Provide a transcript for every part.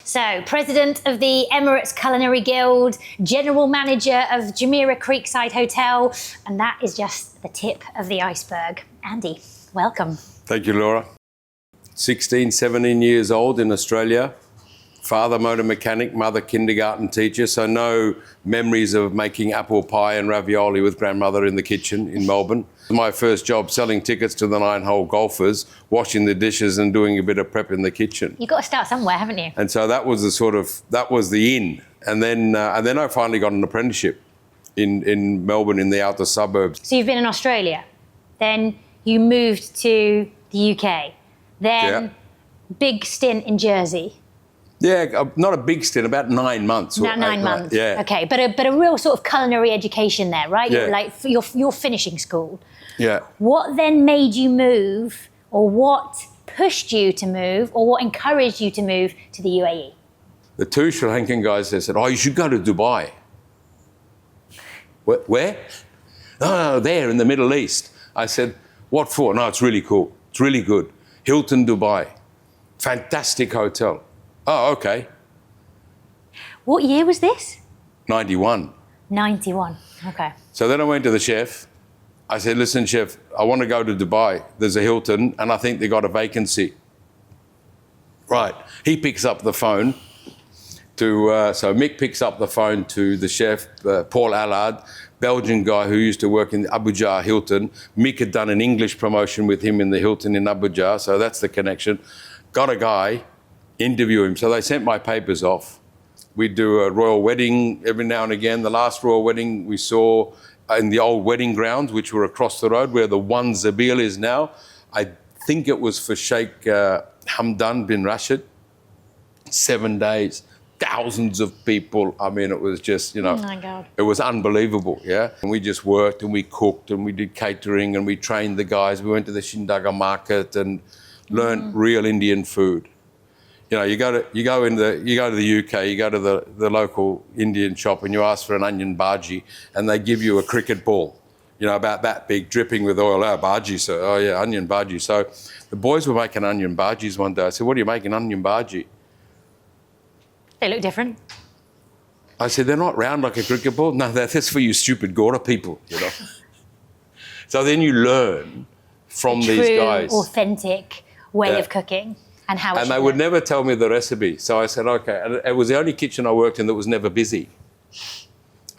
So, president of the Emirates Culinary Guild, general manager of Jumeriah Creekside Hotel, and that is just the tip of the iceberg. Andy, welcome. Thank you, Laura. 16, 17 years old in Australia. Father motor mechanic, mother kindergarten teacher, so no memories of making apple pie and ravioli with grandmother in the kitchen in Melbourne. My first job selling tickets to the 9-hole golfers, washing the dishes and doing a bit of prep in the kitchen. You've got to start somewhere, haven't you? And so that was the in. And then I finally got an apprenticeship in Melbourne in the outer suburbs. So you've been in Australia, then you moved to the UK, then big stint in Jersey. Yeah, not a big stint, about 9 months. About 9 months. Yeah. Okay, but a real sort of culinary education there, right? Yeah. Like your finishing school. Yeah. What then made you move, or what pushed you to move, or what encouraged you to move to the UAE? The two Sri Lankan guys, they said, "Oh, you should go to Dubai." Where? No, there in the Middle East. I said, "What for?" "No, it's really cool. It's really good. Hilton Dubai. Fantastic hotel." "Oh, okay." What year was this? 91. 91, okay. So then I went to the chef. I said, "Listen, chef, I want to go to Dubai. There's a Hilton, and I think they got a vacancy." Right. He picks up the phone so Mick picks up the phone to the chef, Paul Allard, Belgian guy who used to work in the Abuja Hilton. Mick had done an English promotion with him in the Hilton in Abuja, so that's the connection. Got a guy, interview him. So they sent my papers off. We'd do a royal wedding every now and again. The last royal wedding we saw in the old wedding grounds, which were across the road where the One Zabil is now. I think it was for Sheikh Hamdan bin Rashid. 7 days, thousands of people. I mean, it was just, Oh my God. It was unbelievable, yeah? And we just worked and we cooked and we did catering and we trained the guys. We went to the Shindaga market and learned real Indian food. You know, you go to the UK, you go to the local Indian shop and you ask for an onion bhaji and they give you a cricket ball, about that big, dripping with oil. "Oh, bhaji, sir." "Oh, yeah, onion bhaji." So the boys were making onion bhajis one day. I said, "What are you making onion bhaji?" They look different. I said, "They're not round like a cricket ball." "No, that's for you stupid Gora people, So then you learn from these guys. True, authentic way of cooking. And they would never tell me the recipe. So I said, okay. And it was the only kitchen I worked in that was never busy.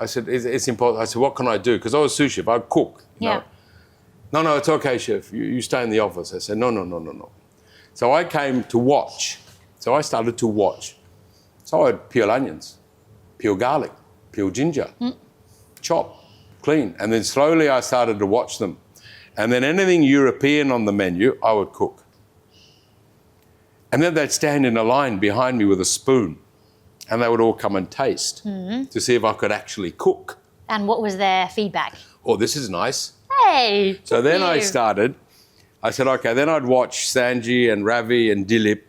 I said, it's important. I said, what can I do? Because I was sous chef, I'd cook. Yeah. No, it's okay, chef. You stay in the office. I said, no. So I came to watch. So I started to watch. So I'd peel onions, peel garlic, peel ginger, chop, clean. And then slowly I started to watch them. And then anything European on the menu, I would cook. And then they'd stand in a line behind me with a spoon and they would all come and taste to see if I could actually cook. And what was their feedback? "Oh, this is nice." Hey! So then I said, okay, then I'd watch Sanji and Ravi and Dilip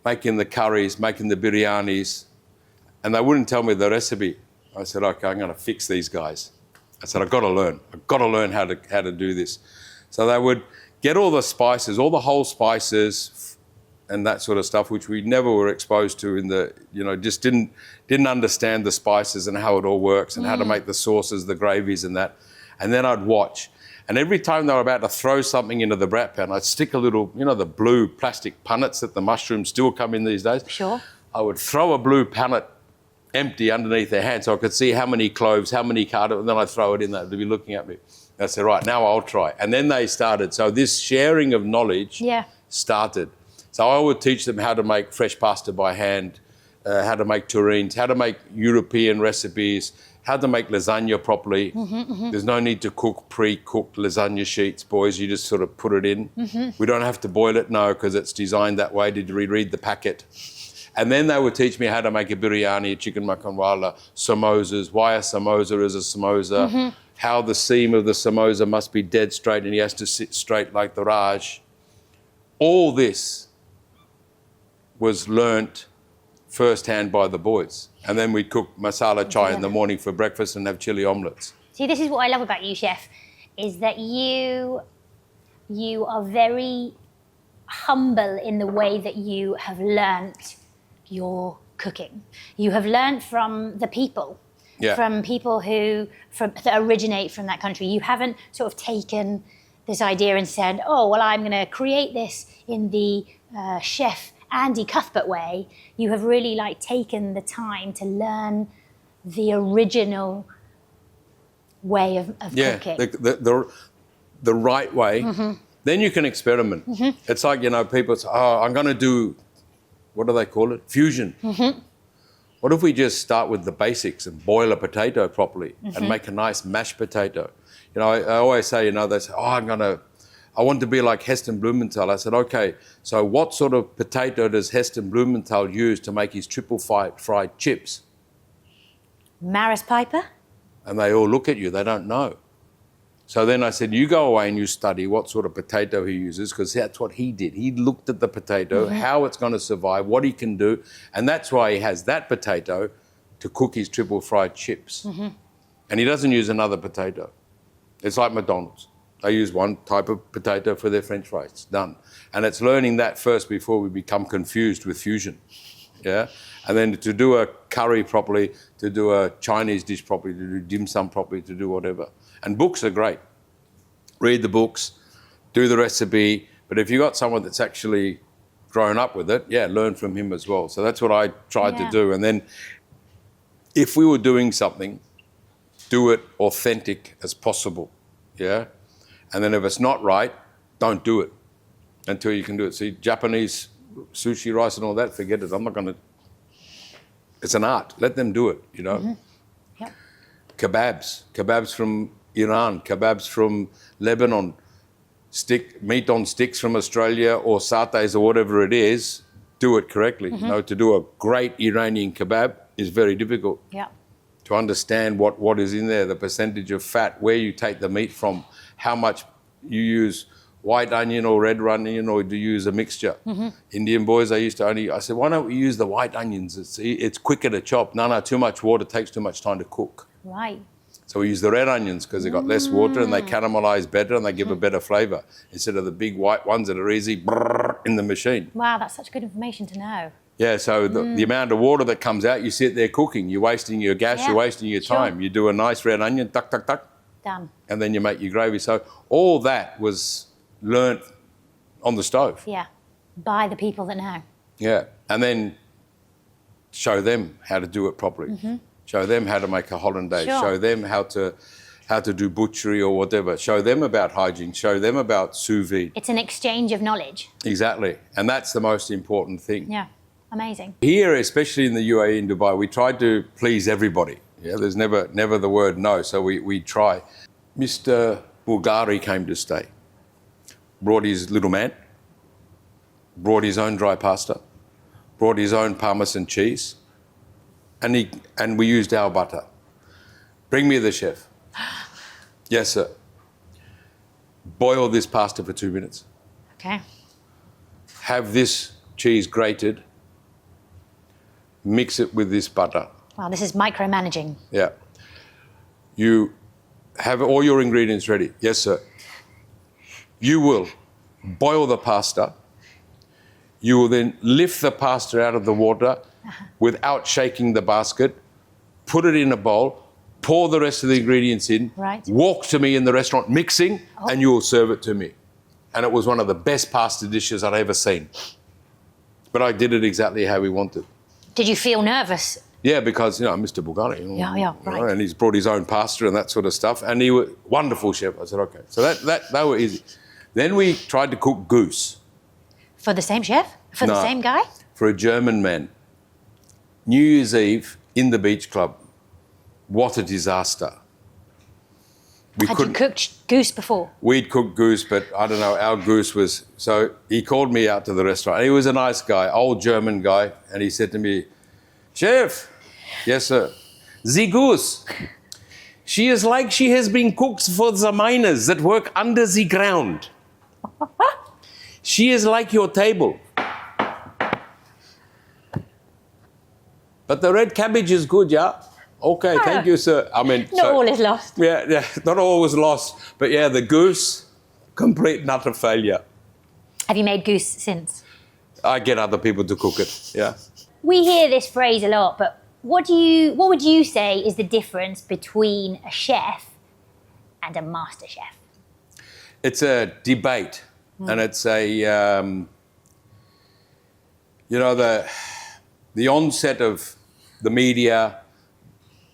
making the curries, making the biryanis, and they wouldn't tell me the recipe. I said, okay, I'm going to fix these guys. I said, I've got to learn how to do this. So they would get all the spices, all the whole spices and that sort of stuff, which we never were exposed to just didn't understand the spices and how it all works and how to make the sauces, the gravies and that. And then I'd watch. And every time they were about to throw something into the brat pan, I'd stick a little, the blue plastic punnets that the mushrooms still come in these days. Sure. I would throw a blue punnet empty underneath their hand so I could see how many cloves, how many cardamom, and then I'd throw it in there. They'd be looking at me. I said, right, now I'll try. And then they started. So this sharing of knowledge started. So I would teach them how to make fresh pasta by hand, how to make terrines, how to make European recipes, how to make lasagna properly. There's no need to cook pre-cooked lasagna sheets, boys. You just sort of put it in. We don't have to boil it, no, because it's designed that way. Did you read the packet? And then they would teach me how to make a biryani, a chicken makanwala, samosas, why a samosa is a samosa, how the seam of the samosa must be dead straight and he has to sit straight like the Raj. All this was learnt firsthand by the boys. And then we'd cook masala chai in the morning for breakfast and have chili omelettes. See, this is what I love about you, Chef, is that you are very humble in the way that you have learnt your cooking. You have learned from the people, Yeah. from people that originate from that country. You haven't sort of taken this idea and said, oh, well, I'm going to create this in the chef Andy Cuthberta way. You have really like taken the time to learn the original way of cooking. The right way. Then you can experiment. It's like, people say, oh, I'm going to do, what do they call it? Fusion. What if we just start with the basics and boil a potato properly and make a nice mashed potato? I always say, they say, oh, I want to be like Heston Blumenthal. I said, okay, so what sort of potato does Heston Blumenthal use to make his triple fried chips? Maris Piper? And they all look at you, they don't know. So then I said, you go away and you study what sort of potato he uses, because that's what he did. He looked at the potato, how it's going to survive, what he can do, and that's why he has that potato to cook his triple fried chips. And he doesn't use another potato. It's like McDonald's. They use one type of potato for their French fries, done. And it's learning that first before we become confused with fusion. Yeah? And then to do a curry properly, to do a Chinese dish properly, to do dim sum properly, to do whatever. And books are great. Read the books, do the recipe, but if you've got someone that's actually grown up with it, learn from him as well. So that's what I tried to do. And then if we were doing something, do it authentic as possible, yeah? And then if it's not right, don't do it until you can do it. See, Japanese sushi, rice and all that, forget it. I'm not going to... It's an art. Let them do it, Yep. Kebabs from Iran, kebabs from Lebanon, meat on sticks from Australia, or satays or whatever it is, do it correctly. To do a great Iranian kebab is very difficult. Yeah. To understand what is in there, the percentage of fat, where you take the meat from, how much you use white onion or red onion, or do you use a mixture? Indian boys, I said, why don't we use the white onions? It's quicker to chop. No, too much water takes too much time to cook. Right. So we use the red onions because they've got less water and they caramelize better and they give a better flavor instead of the big white ones that are easy in the machine. Wow, that's such good information to know. Yeah, so the amount of water that comes out, you sit there cooking, you're wasting your gas, you're wasting your time. You do a nice red onion, tuck, tuck, tuck. Done. And then you make your gravy. So all that was learnt on the stove. Yeah, by the people that know. Yeah, and then show them how to do it properly. Show them how to make a hollandaise. Sure. Show them how to do butchery or whatever. Show them about hygiene. Show them about sous vide. It's an exchange of knowledge. Exactly, and that's the most important thing. Yeah, amazing. Here, especially in the UAE and Dubai, we try to please everybody. Yeah, there's never the word no, so we try. Mr. Bulgari came to stay. Brought his little man. Brought his own dry pasta. Brought his own Parmesan cheese. And we used our butter. Bring me the chef. Yes, sir. Boil this pasta for 2 minutes. Okay. Have this cheese grated. Mix it with this butter. Wow, this is micromanaging. Yeah. You have all your ingredients ready. Yes, sir. You will boil the pasta. You will then lift the pasta out of the water without shaking the basket, put it in a bowl, pour the rest of the ingredients in, walk to me in the restaurant mixing, and you will serve it to me. And it was one of the best pasta dishes I'd ever seen. But I did it exactly how we wanted. Did you feel nervous? Yeah, because, Mr. Bulgari. Right. And he's brought his own pasta and that sort of stuff. And he was wonderful chef. I said, okay. So that were easy. Then we tried to cook goose. For the same chef? For the same guy? For a German man. New Year's Eve in the beach club. What a disaster. Had you cooked goose before? We'd cooked goose, but I don't know, our goose was... So he called me out to the restaurant. He was a nice guy, old German guy, and he said to me, Chef, yes, sir, the goose, she is like she has been cooked for the miners that work under the ground. She is like your table. But the red cabbage is good, yeah? Okay, thank you, sir. I mean... Not all is lost. Yeah, not all was lost. But yeah, the goose, complete and utter failure. Have you made goose since? I get other people to cook it, yeah. we hear this phrase a lot, but what would you say is the difference between a chef and a master chef? It's a debate, and it's a, the onset of the media,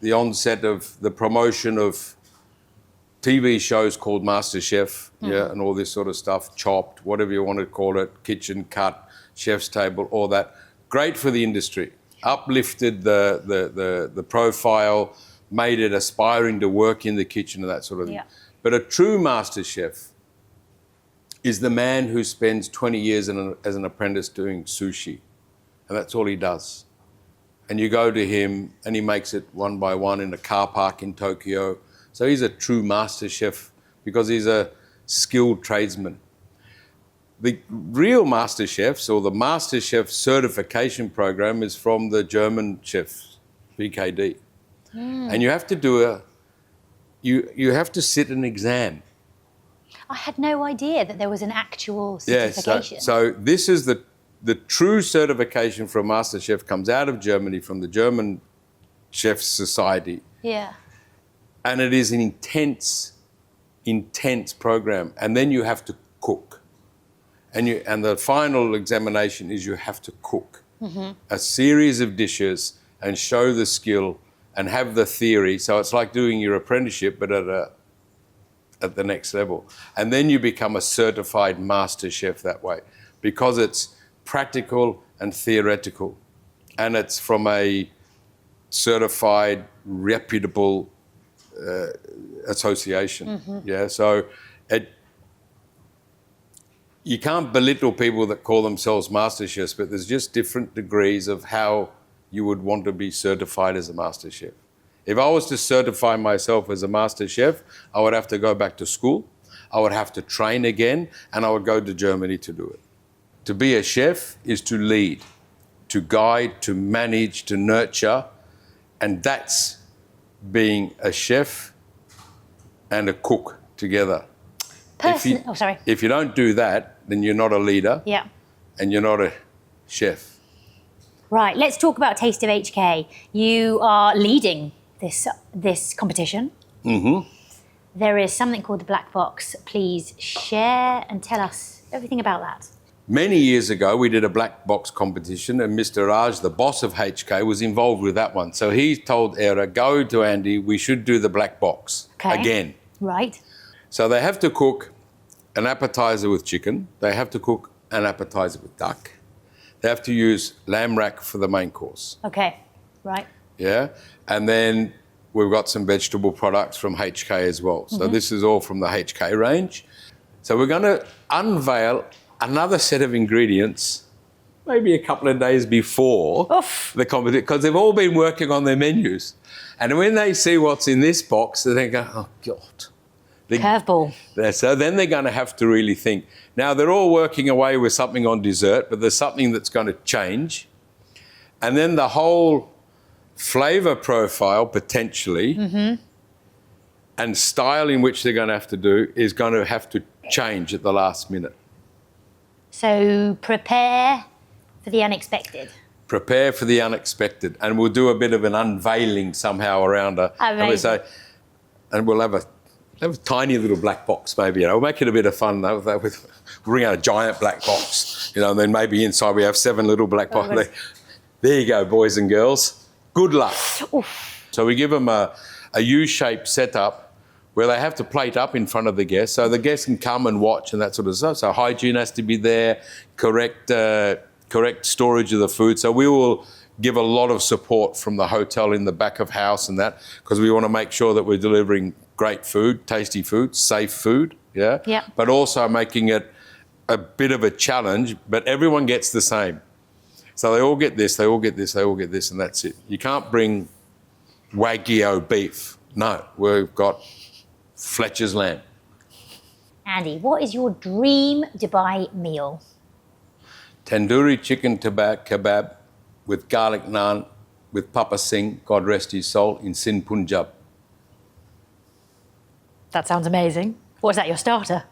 the onset of the promotion of TV shows called MasterChef, and all this sort of stuff, Chopped, whatever you want to call it, Kitchen Cut, Chef's Table, all that. Great for the industry. Uplifted the profile, made it aspiring to work in the kitchen and that sort of thing. Yeah. But a true master chef is the man who spends 20 years as an apprentice doing sushi, and that's all he does. And you go to him and he makes it one by one in a car park in Tokyo. So he's a true master chef because he's a skilled tradesman. The real master chefs, or the master chef certification program, is from the German chefs, BKD. And you have to do you have to sit an exam. I had no idea that there was an actual certification. So this is the true certification for a master chef, comes out of Germany, from the German Chefs Society. Yeah. And it is an intense program. And then you have to cook. And the final examination is you have to cook a series of dishes and show the skill and have the theory. So it's like doing your apprenticeship, but at the next level. And then you become a certified master chef that way, because it's practical and theoretical. And it's from a certified, reputable association. Yeah, so you can't belittle people that call themselves master chefs, but there's just different degrees of how you would want to be certified as a master chef. If I was to certify myself as a master chef, I would have to go back to school, I would have to train again, and I would go to Germany to do it. To be a chef is to lead, to guide, to manage, to nurture, and that's being a chef and a cook together. If you don't do that, then you're not a leader. Yeah. And you're not a chef. Right, let's talk about Taste of HK. You are leading this competition. There is something called the Black Box. Please share and tell us everything about that. Many years ago, we did a black box competition, and Mr. Raj, the boss of HK, was involved with that one. So he told Era, go to Andy, we should do the black box again. Right. So they have to cook an appetizer with chicken. They have to cook an appetizer with duck. They have to use lamb rack for the main course. Okay, right. Yeah, and then we've got some vegetable products from HK as well. So this is all from the HK range. So we're going to unveil another set of ingredients maybe a couple of days before the competition, because they've all been working on their menus. And when they see what's in this box, they go, oh, God. Curveball. So then they're going to have to really think. Now, they're all working away with something on dessert, but there's something that's going to change. And then the whole flavour profile, potentially, and style in which they're going to have to do is going to have to change at the last minute. So prepare for the unexpected. Prepare for the unexpected. And we'll do a bit of an unveiling somehow around her. And we'll have a tiny little black box, maybe, We'll make it a bit of fun, though. We'll bring out a giant black box, and then maybe inside we have 7 little black boxes. There you go, boys and girls. Good luck. Oof. So we give them a U-shaped setup where they have to plate up in front of the guests, so the guests can come and watch and that sort of stuff. So hygiene has to be there, correct storage of the food. So we will give a lot of support from the hotel in the back of house and that, because we want to make sure that we're delivering great food, tasty food, safe food, but also making it a bit of a challenge, but everyone gets the same. So they all get this, they all get this, they all get this, and that's it. You can't bring Wagyu beef. No, we've got Fletcher's lamb. Andy, what is your dream Dubai meal? Tandoori chicken kebab with garlic naan with Papa Singh, God rest his soul, in Sindh, Punjab. That sounds amazing. What is that, your starter?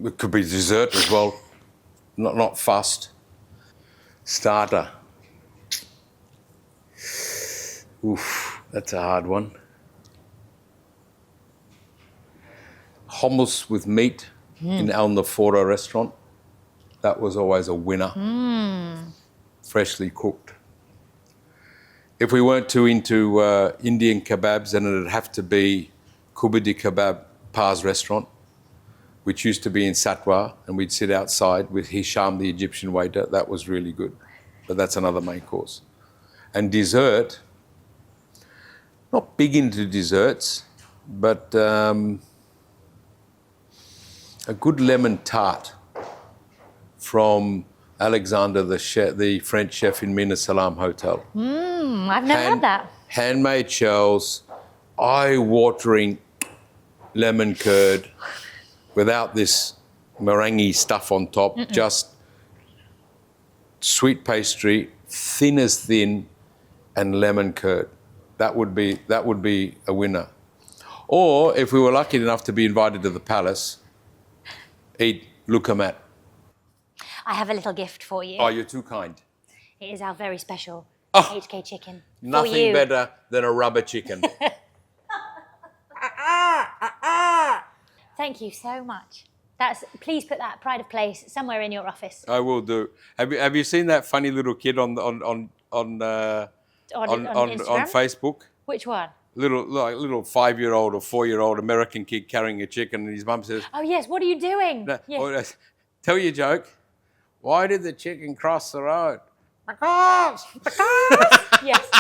It could be dessert as well, not fussed. Starter. Oof, that's a hard one. Hummus with meat in Al Nafora restaurant. That was always a winner. Freshly cooked. If we weren't too into Indian kebabs, then it'd have to be Kubadi Kebab Pa's restaurant, which used to be in Satwa, and we'd sit outside with Hisham, the Egyptian waiter. That was really good. But that's another main course. And dessert, not big into desserts, but a good lemon tart from Alexander, the French chef in Mina Salam Hotel. I've never had that. Handmade shells, eye-watering lemon curd without this meringue stuff on top, just sweet pastry, thin as thin, and lemon curd. That would be a winner. Or if we were lucky enough to be invited to the palace, eat lukamat. I have a little gift for you. Oh, you're too kind. It is our very special Oh, HK chicken. For Nothing you. better than a rubber chicken. Thank you so much. Please put that pride of place somewhere in your office. I will do. Have you seen that funny little kid on On Instagram? Facebook? Which one? Little 5-year-old or 4-year-old American kid carrying a chicken, and his mum says, Oh yes, what are you doing? Yes. "Tell you a joke. Why did the chicken cross the road?" Yes.